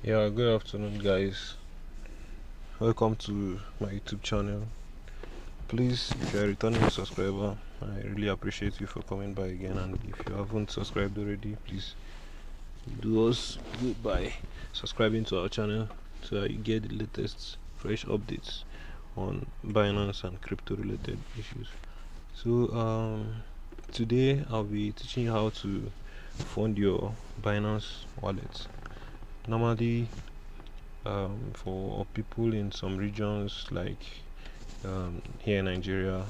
Yeah, good afternoon, guys. Welcome to my YouTube channel. Please, if you're a returning subscriber, I really appreciate you for coming by again. And if you haven't subscribed already, please do us good by subscribing to our channel so that you get the latest fresh updates on Binance and crypto related issues. So, today I'll be teaching you how to fund your Binance wallet. Normally, for people in some regions like here in Nigeria,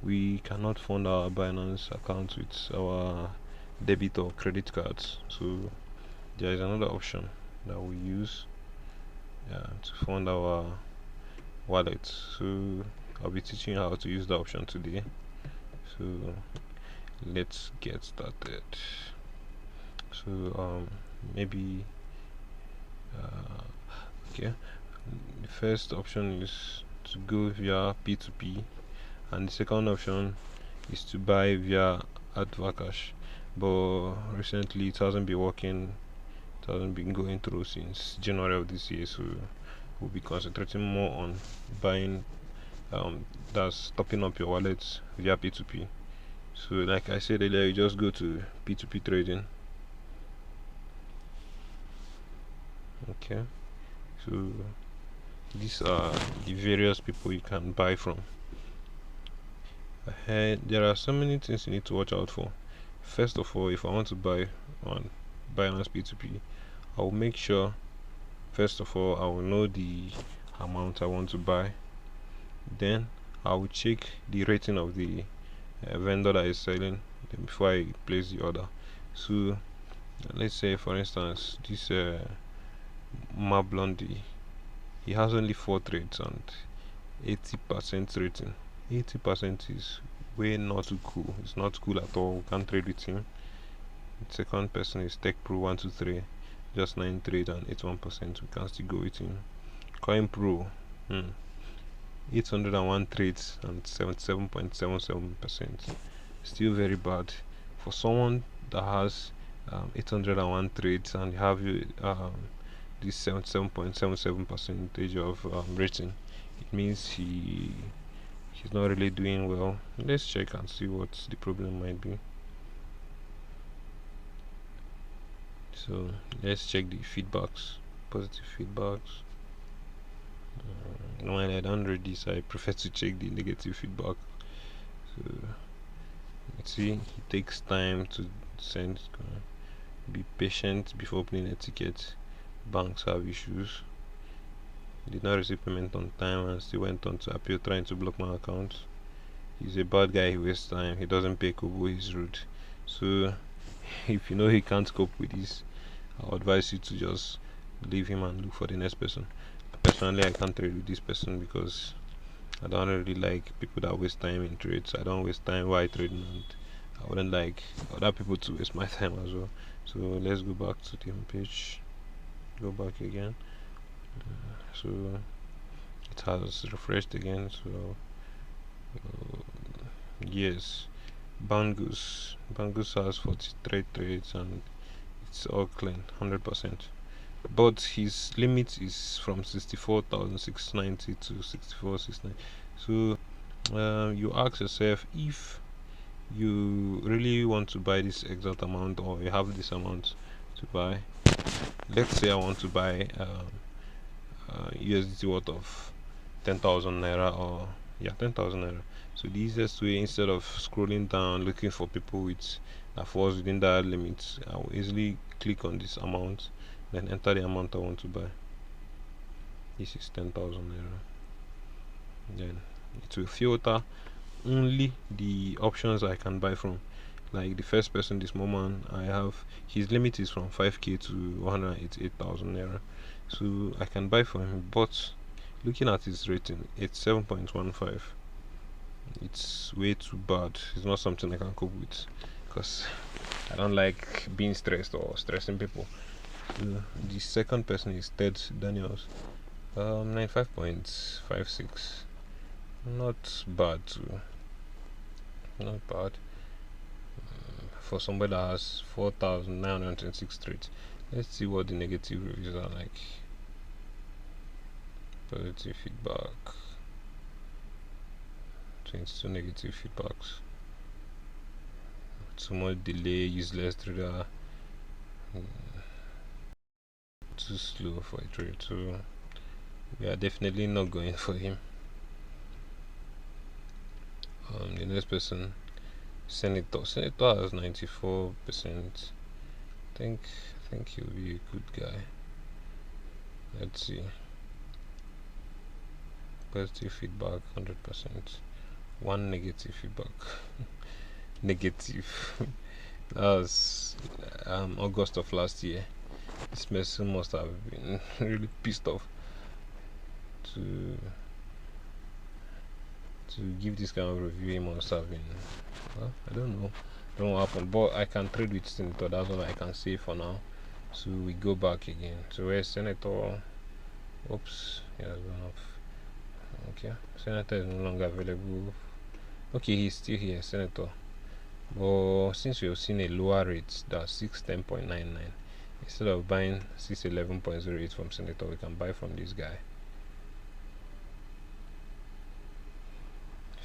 we cannot fund our Binance account with our debit or credit cards. So there is another option that we use to fund our wallet. So I'll be teaching you how to use the option today. So let's get started. So maybe uh, okay. The first option is to go via P2P, and the second option is to buy via Advocash. But recently it hasn't been working, it hasn't been going through since January of this year, so we'll be concentrating more on buying that's topping up your wallet via P2P. So like I said earlier, you just go to P2P trading. Okay, so these are the various people you can buy from. There are so many things you need to watch out for. First of all, if I want to buy on Binance P2P, I will make sure, first of all, I will know the amount I want to buy. Then I will check the rating of the vendor that is selling before I place the order. So let's say, for instance, this Mablondie, he has only 4 trades and 80% rating. 80% is way not too cool. It's not cool at all. We can't trade with him. The second person is Tech Pro 123, just 9 trades and 81%. We can still go with him. Coin Pro, 801 trades and 77.77%. Still very bad for someone that has 801 trades and have this 77.77 percentage of rating. It means he's not really doing well. Let's check and see what the problem might be. So let's check the feedbacks, positive feedbacks. Normally I don't read this, I prefer to check the negative feedback. So let's see, it takes time to send. Be patient before opening a ticket. Banks have issues. Did not receive payment on time and still went on to appeal trying to block my account. He's a bad guy, he wastes time, he doesn't pay Kobo, he's rude. So if you know he can't cope with this, I'll advise you to just leave him and look for the next person. Personally, I can't trade with this person because I don't really like people that waste time in trades. I don't waste time while trading, and I wouldn't like other people to waste my time as well. So let's go back to the home page. Go back again. So it has refreshed again. So yes, Bangus has 43 trades and it's all clean, 100%. But his limit is from 64,690 to 64,690. So you ask yourself, if you really want to buy this exact amount or you have this amount to buy, let's say I want to buy USDT worth of 10,000 naira, or 10,000 naira. So the easiest way, instead of scrolling down looking for people with that falls within that limit, I will easily click on this amount, then enter the amount I want to buy. This is 10,000 naira. Then it will filter only the options I can buy from. Like the first person this moment, I have his limit is from 5k to 188,000 naira. So I can buy from him, but looking at his rating, it's 7.15. It's way too bad. It's not something I can cope with because I don't like being stressed or stressing people. So the second person is Ted Daniels, 95.56. Not bad too. Not bad. For somebody that has 4,926 trades. Let's see what the negative reviews are like. Positive feedback. 22 negative feedbacks. Too much delay, useless trader, too slow for a trade. So we are definitely not going for him. The next person, Senator. Senator has 94%. I think he'll be a good guy. Let's see. Positive feedback 100%. One negative feedback. Negative. That was August of last year. This person must have been really pissed off to give this kind of review. He must have been, well, I don't know what happened, but I can trade with Senator. That's all I can say for now. So we go back again. So where's Senator? Oops, he has gone off. Okay, Senator is no longer available. Okay, he's still here, Senator. But since we have seen a lower rate, that's 610.99, instead of buying 611.08 from Senator, we can buy from this guy.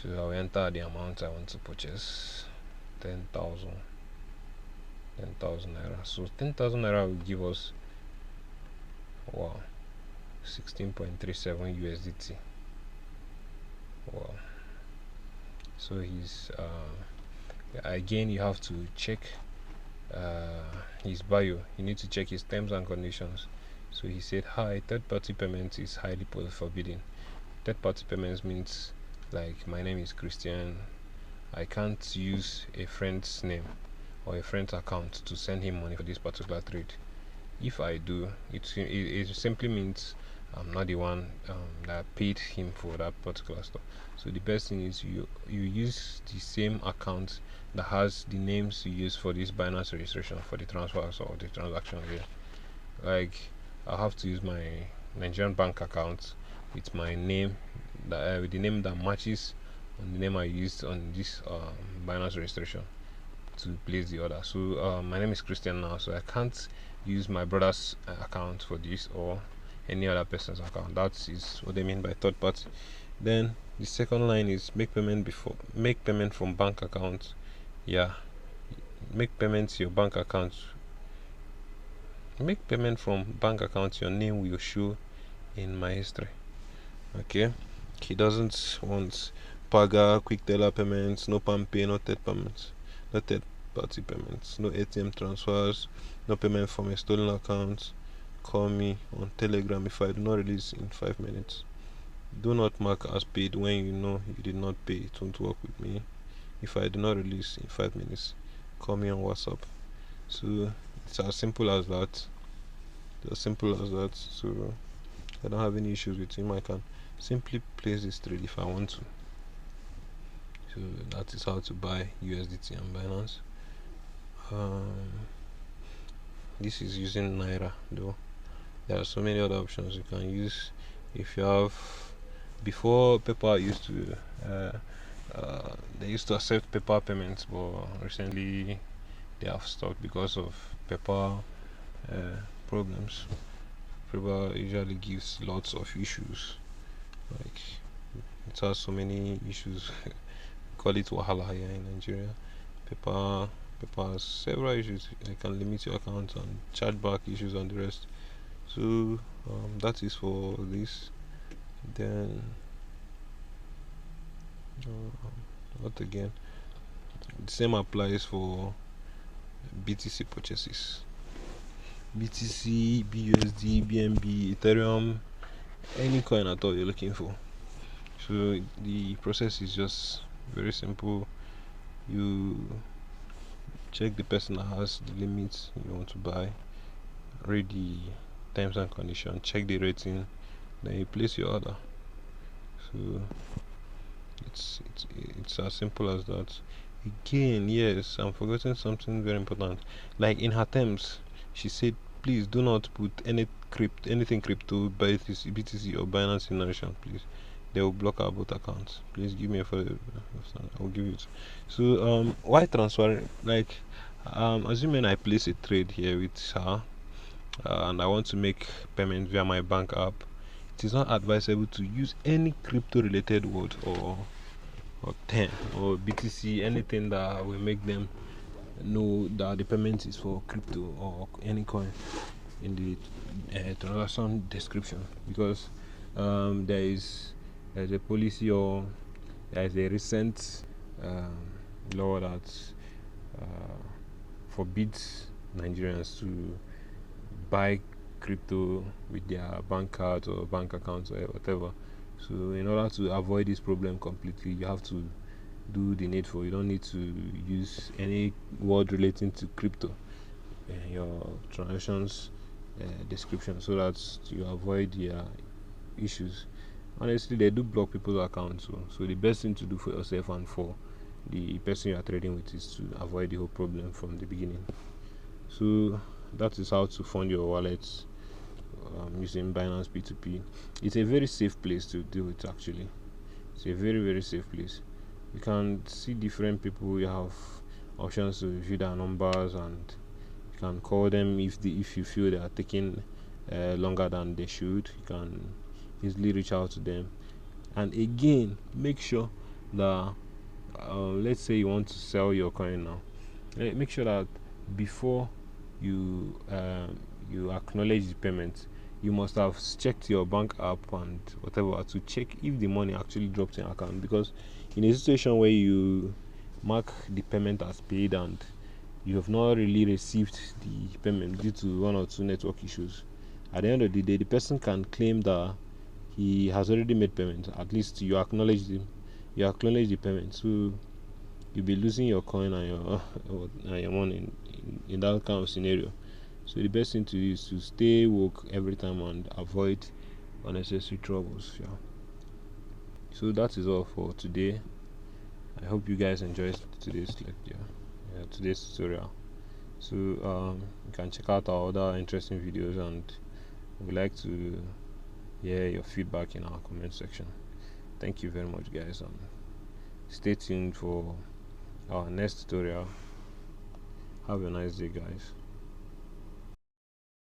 So I'll enter the amount I want to purchase, 10,000 naira. So 10,000 naira will give us, wow, 16.37 USDT. Wow. So he's again, you have to check his bio. You need to check his terms and conditions. So he said, hi, third-party payment is highly forbidden. Third-party payments means, like, my name is Christian, I can't use a friend's name or a friend's account to send him money for this particular trade. If I do, it simply means I'm not the one that paid him for that particular stuff. So the best thing is you use the same account that has the names you use for this Binance registration for the transfers or the transaction here. Like, I have to use my Nigerian bank account with my name, that with the name that matches on the name I used on this Binance registration to place the order. So my name is Christian now, so I can't use my brother's account for this or any other person's account. That is what they mean by third party. Then the second line is make payment from bank account. Yeah, make payment to your bank account. Make payment from bank account. Your name will show in my history. Okay, he doesn't want Paga, quick teller payments, no PAMPay, no third payments, no third party payments, no ATM transfers, no payment from a stolen account. Call me on Telegram if I do not release in 5 minutes. Do not mark as paid when you know you did not pay. It won't work with me. If I do not release in 5 minutes, call me on WhatsApp. So it's as simple as that. So I don't have any issues with him. I can simply place this trade if I want to. So that is how to buy USDT on Binance. This is using Naira though. There are so many other options you can use. If you have, before PayPal used to they used to accept PayPal payments, but recently they have stopped because of PayPal problems. PayPal usually gives lots of issues, like it has so many issues. Call it wahala here in Nigeria. PayPal has several issues. They can limit your account and chargeback issues and the rest. So that is for this. Then what again? The same applies for BTC purchases. BTC, BUSD, BNB, Ethereum, any coin at all you're looking for. So the process is just very simple. You check the person that has the limits you want to buy, read the terms and conditions, check the rating, then you place your order. So it's as simple as that. Again, yes, I'm forgetting something very important. Like in her terms, she said, please do not put anything crypto, BTC or Binance in narration, please. They will block our both accounts. Please give me a follow. I will give it. So why transfer? Like assuming I place a trade here with her, and I want to make payment via my bank app, it is not advisable to use any crypto related word or term or BTC, anything that will make them know that the payment is for crypto or any coin in the transaction description, because there's a policy, or there is a recent um, law that uh, forbids Nigerians to buy crypto with their bank cards or bank accounts or whatever. So in order to avoid this problem completely, you have to do the needful. You don't need to use any word relating to crypto in your transactions description, so that you avoid issues. Honestly, they do block people's accounts, so the best thing to do for yourself and for the person you are trading with is to avoid the whole problem from the beginning. So that is how to fund your wallets using Binance P2P. It's a very safe place to do it. Actually, it's a very very safe place. You can see different people. You have options to view their numbers, and you can call them if you feel they are taking longer than they should. You can easily reach out to them. And again, make sure that let's say you want to sell your coin now, make sure that before you acknowledge the payment, you must have checked your bank app and whatever to check if the money actually dropped in your account. Because in a situation where you mark the payment as paid and you have not really received the payment due to one or two network issues, at the end of the day the person can claim that he has already made payment. At least you acknowledge the payment. So you'll be losing your coin and your money in that kind of scenario. So the best thing to do is to stay woke every time and avoid unnecessary troubles. Yeah. So that is all for today. I hope you guys enjoyed today's lecture, today's tutorial. So you can check out our other interesting videos, and we'd like to hear your feedback in our comment section. Thank you very much, guys, and stay tuned for our next tutorial. Have a nice day, guys.